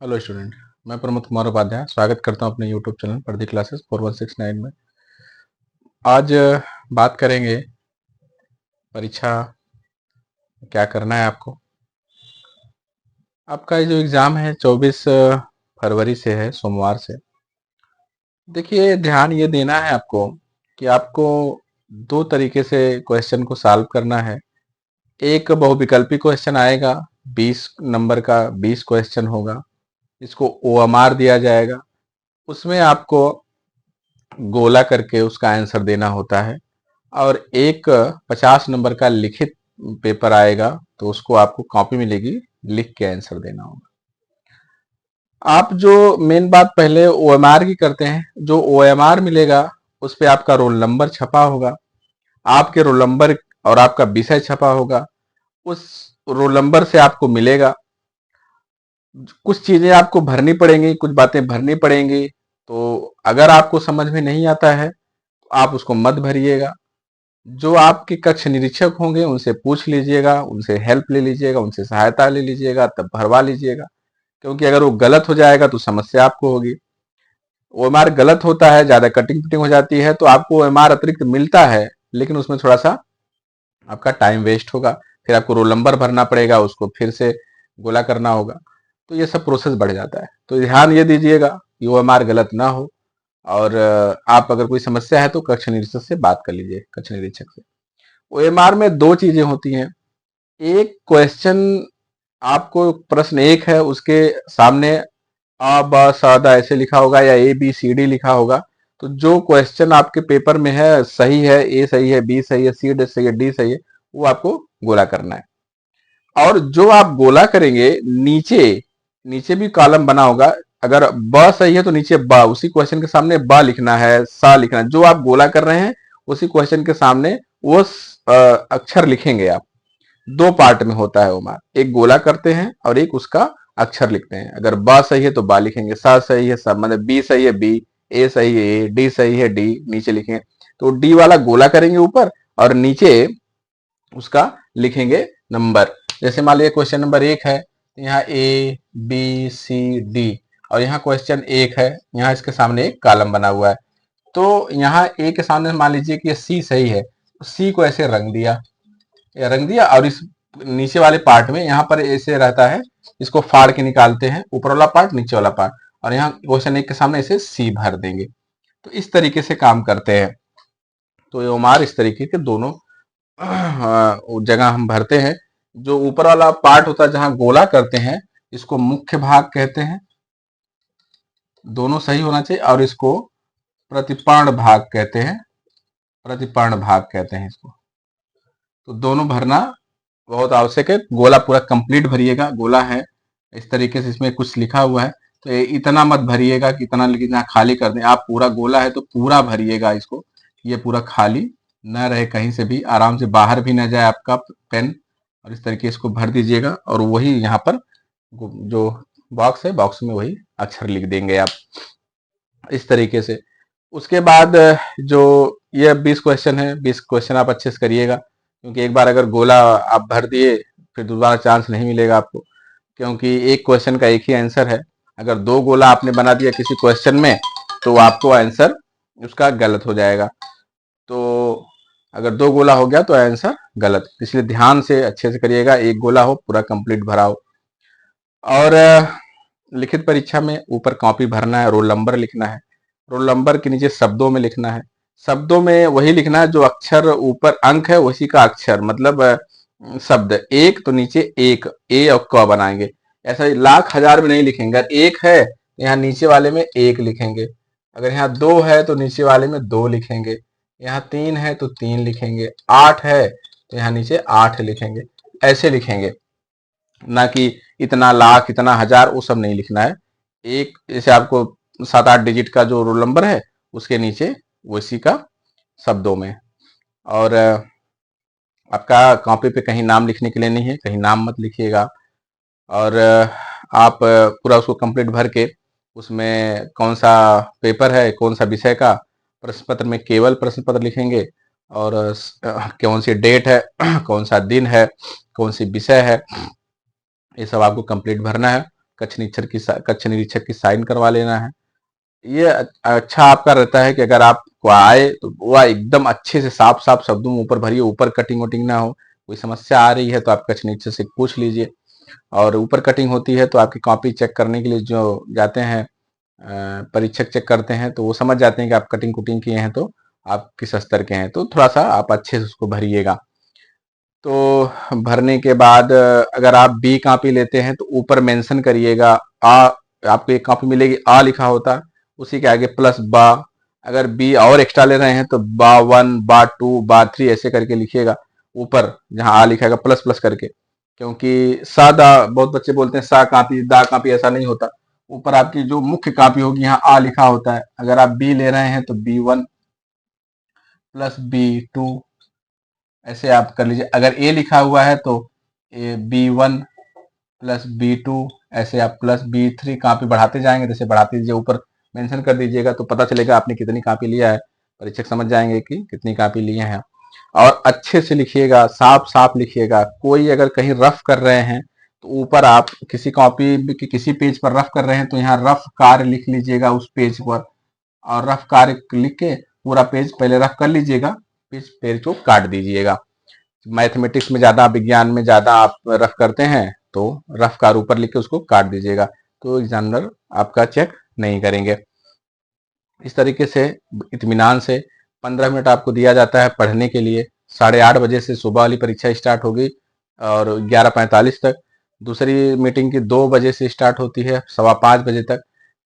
Hello student. मैं प्रमोद कुमार उपाध्याय स्वागत करता हूं अपने यूट्यूब चैनल प्रदीप क्लासेस 4169 में। आज बात करेंगे परीक्षा क्या करना है आपको। आपका ये जो एग्ज़ाम है 24 फरवरी से है, सोमवार से। देखिए, ध्यान ये देना है आपको कि आपको दो तरीके से क्वेश्चन को सॉल्व करना है। एक बहुविकल्पी क्वेश्चन आएगा, 20 नंबर का 20 क्वेश्चन होगा। इसको ओएमआर दिया जाएगा। उसमें आपको गोला करके उसका आंसर देना होता है। और एक 50 नंबर का लिखित पेपर आएगा, तो उसको आपको कॉपी मिलेगी, लिख के आंसर देना होगा। आप जो मेन बात पहले ओएमआर की करते हैं, जो ओएमआर मिलेगा उस पे आपका रोल नंबर छपा होगा, आपके रोल नंबर और आपका विषय छपा होगा। उस रोल नंबर से आपको मिलेगा। कुछ चीजें आपको भरनी पड़ेंगी, कुछ बातें भरनी पड़ेंगी। तो अगर आपको समझ में नहीं आता है तो आप उसको मत भरिएगा। जो आपके कक्ष निरीक्षक होंगे उनसे पूछ लीजिएगा, उनसे हेल्प ले लीजिएगा, उनसे सहायता ले लीजिएगा, तब भरवा लीजिएगा। क्योंकि अगर वो गलत हो जाएगा तो समस्या आपको होगी। ओएमआर गलत होता है, ज्यादा कटिंग पिटिंग हो जाती है, तो आपको ओएमआर अतिरिक्त मिलता है, लेकिन उसमें थोड़ा सा आपका टाइम वेस्ट होगा। फिर आपको रोल नंबर भरना पड़ेगा, उसको फिर से गोला करना होगा। तो ये सब प्रोसेस बढ़ जाता है। तो ध्यान ये दीजिएगा कि ओएमआर गलत ना हो। और आप अगर कोई समस्या है तो कक्ष निरीक्षक से बात कर लीजिए, कक्ष निरीक्षक से। ओएमआर में दो चीजें होती हैं। एक क्वेश्चन, आपको प्रश्न एक है, उसके सामने अ ब स द ऐसे लिखा होगा या ए बी सी डी लिखा होगा। तो जो क्वेश्चन आपके पेपर में है, सही है, ए सही है, बी सही है, सी सही है, डी सही है, वो आपको गोला करना है। और जो आप गोला करेंगे, नीचे नीचे भी कॉलम बना होगा। अगर ब सही है तो नीचे ब, उसी क्वेश्चन के सामने ब लिखना है, सा लिखना है। जो आप गोला कर रहे हैं उसी क्वेश्चन के सामने वो अक्षर लिखेंगे आप। दो पार्ट में होता है ओमार, एक गोला करते हैं और एक उसका अक्षर लिखते हैं। अगर बा सही है तो बा लिखेंगे, सा सही है सा, मतलब बी सही है बी, ए सही है ए, डी सही है डी, नीचे लिखेंगे। तो डी वाला गोला करेंगे ऊपर, और नीचे उसका लिखेंगे नंबर। जैसे मान लीजिए क्वेश्चन नंबर एक है, यहाँ ए बी सी डी, और यहाँ क्वेश्चन एक है, यहाँ इसके सामने एक कॉलम बना हुआ है। तो यहाँ ए के सामने मान लीजिए कि सी सही है, सी को ऐसे रंग दिया, और इस नीचे वाले पार्ट में यहाँ पर ऐसे रहता है, इसको फाड़ के निकालते हैं, ऊपर वाला पार्ट नीचे वाला पार्ट, और यहाँ क्वेश्चन एक के सामने ऐसे सी भर देंगे। तो इस तरीके से काम करते हैं। तो ये ओमार इस तरीके के दोनों जगह हम भरते हैं। जो ऊपर वाला पार्ट होता है जहां गोला करते हैं, इसको मुख्य भाग कहते हैं, दोनों सही होना चाहिए। और इसको प्रतिपर्ण भाग कहते हैं, प्रतिपर्ण भाग कहते हैं इसको। तो दोनों भरना बहुत आवश्यक है। गोला पूरा कंप्लीट भरिएगा। गोला है इस तरीके से, इसमें कुछ लिखा हुआ है, तो इतना मत भरिएगा कि इतना लिखना खाली कर दें। आप पूरा गोला है तो पूरा भरिएगा इसको, ये पूरा खाली न रहे, कहीं से भी आराम से बाहर भी न जाए आपका पेन। और इस तरीके इसको भर दीजिएगा, और वही यहाँ पर जो बॉक्स है, बॉक्स में वही अक्षर लिख देंगे आप, इस तरीके से। उसके बाद जो ये 20 क्वेश्चन है, 20 क्वेश्चन आप अच्छे से करिएगा, क्योंकि एक बार अगर गोला आप भर दिए फिर दोबारा चांस नहीं मिलेगा आपको। क्योंकि एक क्वेश्चन का एक ही आंसर है। अगर दो गोला आपने बना दिया किसी क्वेश्चन में, तो आपको आंसर उसका गलत हो जाएगा। तो अगर दो गोला हो गया तो आंसर गलत, इसलिए ध्यान से अच्छे से करिएगा। एक गोला हो, पूरा कंप्लीट भरा हो। और लिखित परीक्षा में ऊपर कॉपी भरना है, रोल नंबर लिखना है, रोल नंबर के नीचे शब्दों में लिखना है। शब्दों में वही लिखना है जो अक्षर ऊपर अंक है उसी का अक्षर, मतलब शब्द एक तो नीचे एक ए और क बनाएंगे। ऐसा ही लाख हजार में नहीं लिखेंगे। अगर एक है तो यहाँ नीचे वाले में एक लिखेंगे, अगर यहाँ दो है तो नीचे वाले में दो लिखेंगे, यहाँ तीन है तो तीन लिखेंगे, आठ है तो यहाँ नीचे आठ लिखेंगे। ऐसे लिखेंगे, ना कि इतना लाख इतना हजार, वो सब नहीं लिखना है। एक जैसे आपको 7-8 डिजिट का जो रोल नंबर है उसके नीचे उसी का शब्दों में। और आपका कॉपी पे कहीं नाम लिखने के लिए नहीं है, कहीं नाम मत लिखिएगा। और आप पूरा उसको कंप्लीट भर के उसमें कौन सा पेपर है, कौन सा विषय का, प्रश्न पत्र में केवल प्रश्न पत्र लिखेंगे, और कौन सी डेट है, कौन सा दिन है, कौन सी विषय है, ये सब आपको कंप्लीट भरना है। कक्ष निरीक्षक की साइन करवा लेना है। ये अच्छा आपका रहता है कि अगर आपको आए तो वह एकदम अच्छे से साफ साफ शब्दों में ऊपर भरिए, ऊपर कटिंग वटिंग ना हो। कोई समस्या आ रही है तो आप कक्ष निरीक्षक से पूछ लीजिए। और ऊपर कटिंग होती है तो आपकी कॉपी चेक करने के लिए जो जाते हैं परीक्षक चेक करते हैं, तो वो समझ जाते हैं कि आप कटिंग कुटिंग किए हैं तो आप किस स्तर के हैं। तो थोड़ा सा आप अच्छे से उसको भरिएगा। तो भरने के बाद अगर आप बी कॉपी लेते हैं तो ऊपर मेंशन करिएगा आ। आपको एक कॉपी मिलेगी आ लिखा होता है, उसी के आगे प्लस बा। अगर बी और एक्स्ट्रा ले रहे हैं तो बा वन, बा टू, बा थ्री ऐसे करके लिखिएगा। ऊपर जहां आ लिखा है प्लस प्लस करके, क्योंकि सादा बहुत बच्चे बोलते हैं सा कॉपी दा कॉपी, ऐसा नहीं होता। ऊपर आपकी जो मुख्य कॉपी होगी यहाँ आ लिखा होता है। अगर आप बी ले रहे हैं तो बी1 प्लस बी2 ऐसे आप कर लीजिए। अगर ए लिखा हुआ है तो बी1 प्लस बी2 ऐसे आप प्लस बी3 कॉपी बढ़ाते जाएंगे, जैसे बढ़ाते दीजिए ऊपर मेंशन कर दीजिएगा तो पता चलेगा आपने कितनी कॉपी लिया है। परीक्षक समझ जाएंगे कि कितनी कॉपी लिए हैं। और अच्छे से लिखिएगा, साफ साफ लिखिएगा। कोई अगर कहीं रफ कर रहे हैं तो ऊपर आप किसी कॉपी के किसी पेज पर रफ कर रहे हैं तो यहाँ रफ कार्य लिख लीजिएगा उस पेज पर। और रफ कार्य लिख के पूरा पेज पहले रफ कर लीजिएगा, पेज को काट दीजिएगा। मैथमेटिक्स में ज्यादा, विज्ञान में ज्यादा आप रफ करते हैं तो रफ कार ऊपर लिख के उसको काट दीजिएगा, तो एग्जामिनर आपका चेक नहीं करेंगे। इस तरीके से इत्मीनान से 15 मिनट आपको दिया जाता है पढ़ने के लिए। 8:30 बजे से सुबह वाली परीक्षा स्टार्ट होगी और 11:45 तक। दूसरी मीटिंग की 2 बजे से स्टार्ट होती है 5:15 बजे तक।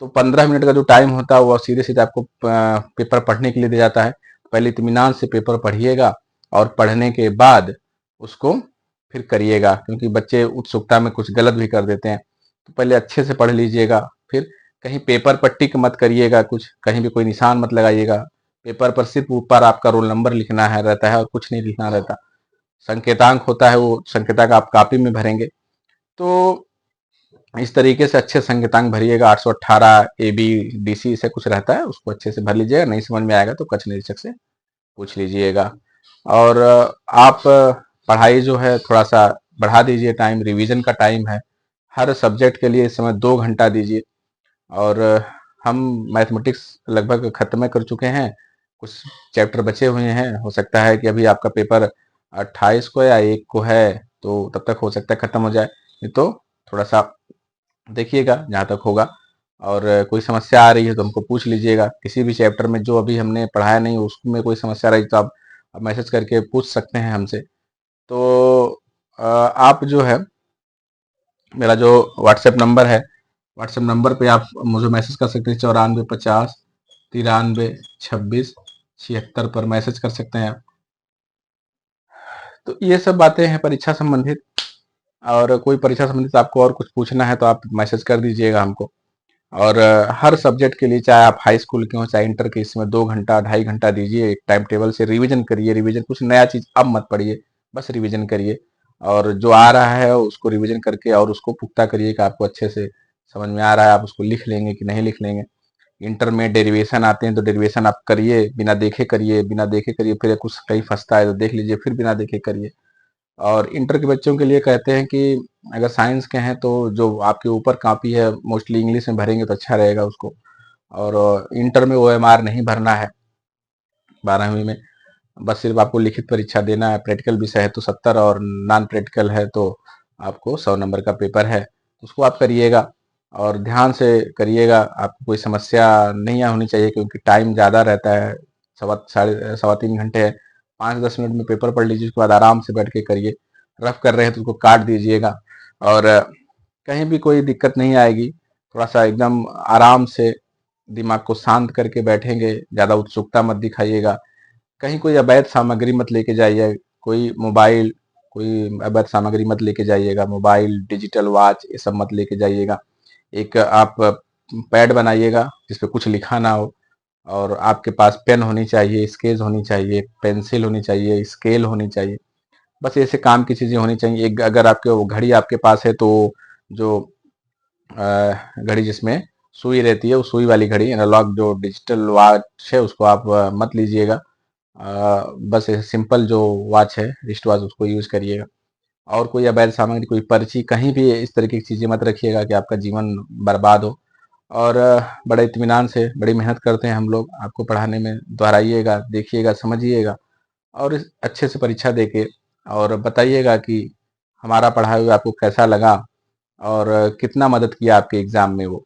तो 15 मिनट का जो टाइम होता है वो सीधे सीधे आपको पेपर पढ़ने के लिए दिया जाता है। पहले इत्मीनान से पेपर पढ़िएगा और पढ़ने के बाद उसको फिर करिएगा, क्योंकि बच्चे उत्सुकता में कुछ गलत भी कर देते हैं। तो पहले अच्छे से पढ़ लीजिएगा। फिर कहीं पेपर पर टिक मत करिएगा, कुछ कहीं भी कोई निशान मत लगाइएगा। पेपर पर सिर्फ ऊपर आपका रोल नंबर लिखना है रहता है और कुछ नहीं लिखना रहता। संकेतांक होता है, वो संकेतांक आप कॉपी में भरेंगे। तो इस तरीके से अच्छे संकेतांक भरिएगा। 818 ABDC से कुछ रहता है, उसको अच्छे से भर लीजिएगा। नहीं समझ में आएगा तो कक्ष निरीक्षक से पूछ लीजिएगा। और आप पढ़ाई जो है थोड़ा सा बढ़ा दीजिए, टाइम रिवीजन का टाइम है। हर सब्जेक्ट के लिए इस समय 2 घंटा दीजिए। और हम मैथमेटिक्स लगभग खत्म कर चुके हैं, कुछ चैप्टर बचे हुए हैं। हो सकता है कि अभी आपका पेपर 28 को या 1 को है, तो तब तक हो सकता है खत्म हो जाए। नहीं तो थोड़ा सा देखिएगा जहाँ तक होगा। और कोई समस्या आ रही है तो हमको पूछ लीजिएगा। किसी भी चैप्टर में जो अभी हमने पढ़ाया नहीं उसमें कोई समस्या रही तो आप मैसेज करके पूछ सकते हैं हमसे। तो आप जो है, मेरा जो व्हाट्सएप नंबर है, व्हाट्सएप नंबर पे आप मुझे मैसेज कर सकते हैं। 9450 932676 पर मैसेज कर सकते हैं आप। तो ये सब बातें हैं परीक्षा संबंधित। और कोई परीक्षा संबंधित आपको और कुछ पूछना है तो आप मैसेज कर दीजिएगा हमको। और हर सब्जेक्ट के लिए, चाहे आप हाई स्कूल के हो चाहे इंटर के, इसमें 2 घंटा 2.5 घंटा दीजिए। एक टाइम टेबल से रिवीजन करिए। रिवीजन कुछ नया चीज अब मत पढ़िए, बस रिवीजन करिए। और जो आ रहा है उसको रिवीजन करके और उसको पुख्ता करिए कि आपको अच्छे से समझ में आ रहा है, आप उसको लिख लेंगे कि नहीं लिख लेंगे। इंटर में डेरिवेशन आते हैं तो डेरिवेशन आप करिए, बिना देखे करिए, बिना देखे करिए। फिर कुछ कहीं फंसता है तो देख लीजिए, फिर बिना देखे करिए। और इंटर के बच्चों के लिए कहते हैं कि अगर साइंस के हैं तो जो आपके ऊपर कॉपी है मोस्टली इंग्लिश में भरेंगे तो अच्छा रहेगा उसको। और इंटर में OMR नहीं भरना है 12वीं में। बस सिर्फ आपको लिखित परीक्षा देना है। प्रैक्टिकल विषय है तो 70 और नॉन प्रैक्टिकल है तो आपको 100 नंबर का पेपर है, उसको आप करिएगा। और ध्यान से करिएगा, आपको कोई समस्या नहीं होनी चाहिए, क्योंकि टाइम ज़्यादा रहता है। 3.5 घंटे है। 5-10 मिनट में पेपर पढ़ लीजिए, उसके बाद आराम से बैठ के करिए। रफ कर रहे हैं तो उसको काट दीजिएगा। और कहीं भी कोई दिक्कत नहीं आएगी। थोड़ा सा एकदम आराम से दिमाग को शांत करके बैठेंगे, ज़्यादा उत्सुकता मत दिखाइएगा। कहीं कोई अवैध सामग्री मत लेके जाइए। कोई मोबाइल, कोई अवैध सामग्री मत लेके जाइएगा। मोबाइल, डिजिटल वॉच ये सब मत लेके जाइएगा। एक आप पैड बनाइएगा जिसपे कुछ लिखा ना हो। और आपके पास पेन होनी चाहिए, स्केच होनी चाहिए, पेंसिल होनी चाहिए, स्केल होनी चाहिए। बस ऐसे काम की चीजें होनी चाहिए। एक अगर आपके वो घड़ी आपके पास है तो जो घड़ी जिसमें सुई रहती है, वो सुई वाली घड़ी, एनालॉग जो डिजिटल वॉच है उसको आप मत लीजिएगा। बस सिंपल जो वॉच है, रिस्ट वॉच, उसको यूज करिएगा। और कोई अवैध सामग्री, कोई पर्ची, कहीं भी इस तरीके की चीज़ें मत रखिएगा कि आपका जीवन बर्बाद हो। और बड़े इत्मीनान से, बड़ी मेहनत करते हैं हम लोग आपको पढ़ाने में, दोहराइएगा, देखिएगा, समझिएगा और अच्छे से परीक्षा देके और बताइएगा कि हमारा पढ़ाया हुआ आपको कैसा लगा और कितना मदद किया आपके एग्ज़ाम में वो।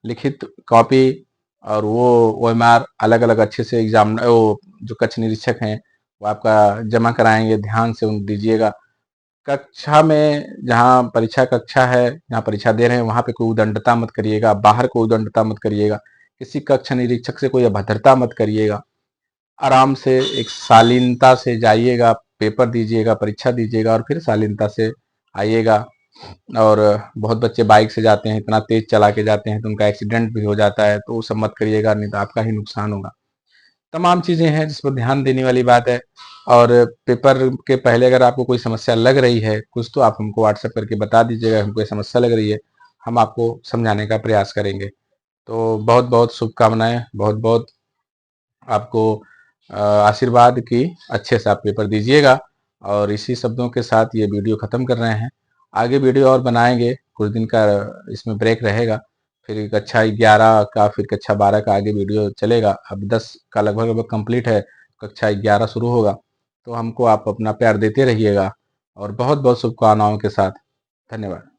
लिखित कॉपी और वो ओएमआर अलग-अलग अच्छे से एग्ज़ाम वो जो कक्ष निरीक्षक हैं, वो आपका जमा कराएँगे, ध्यान से उन दीजिएगा। कक्षा में जहाँ परीक्षा कक्षा है, जहाँ परीक्षा दे रहे हैं, वहाँ पे कोई उद्दंडता मत करिएगा, बाहर कोई उद्दंडता मत करिएगा, किसी कक्ष निरीक्षक से कोई अभद्रता मत करिएगा। आराम से एक शालीनता से जाइएगा, पेपर दीजिएगा, परीक्षा दीजिएगा और फिर शालीनता से आइएगा। और बहुत बच्चे बाइक से जाते हैं, इतना तेज चला के जाते हैं तो उनका एक्सीडेंट भी हो जाता है, तो वो सब मत करिएगा, नहीं तो आपका ही नुकसान होगा। तमाम चीज़ें हैं जिस पर ध्यान देने वाली बात है। और पेपर के पहले अगर आपको कोई समस्या लग रही है कुछ, तो आप हमको व्हाट्सएप करके बता दीजिएगा, हमको ये समस्या लग रही है, हम आपको समझाने का प्रयास करेंगे। तो बहुत बहुत शुभकामनाएं, बहुत बहुत आपको आशीर्वाद की अच्छे से आप पेपर दीजिएगा। और इसी शब्दों के साथ ये वीडियो ख़त्म कर रहे हैं। आगे वीडियो और बनाएंगे, कुछ दिन का इसमें ब्रेक रहेगा, फिर कक्षा 11 का, फिर कक्षा 12 का आगे वीडियो चलेगा। अब 10 का लगभग लगभग कंप्लीट है, कक्षा 11 शुरू होगा। तो हमको आप अपना प्यार देते रहिएगा और बहुत बहुत शुभकामनाओं के साथ धन्यवाद।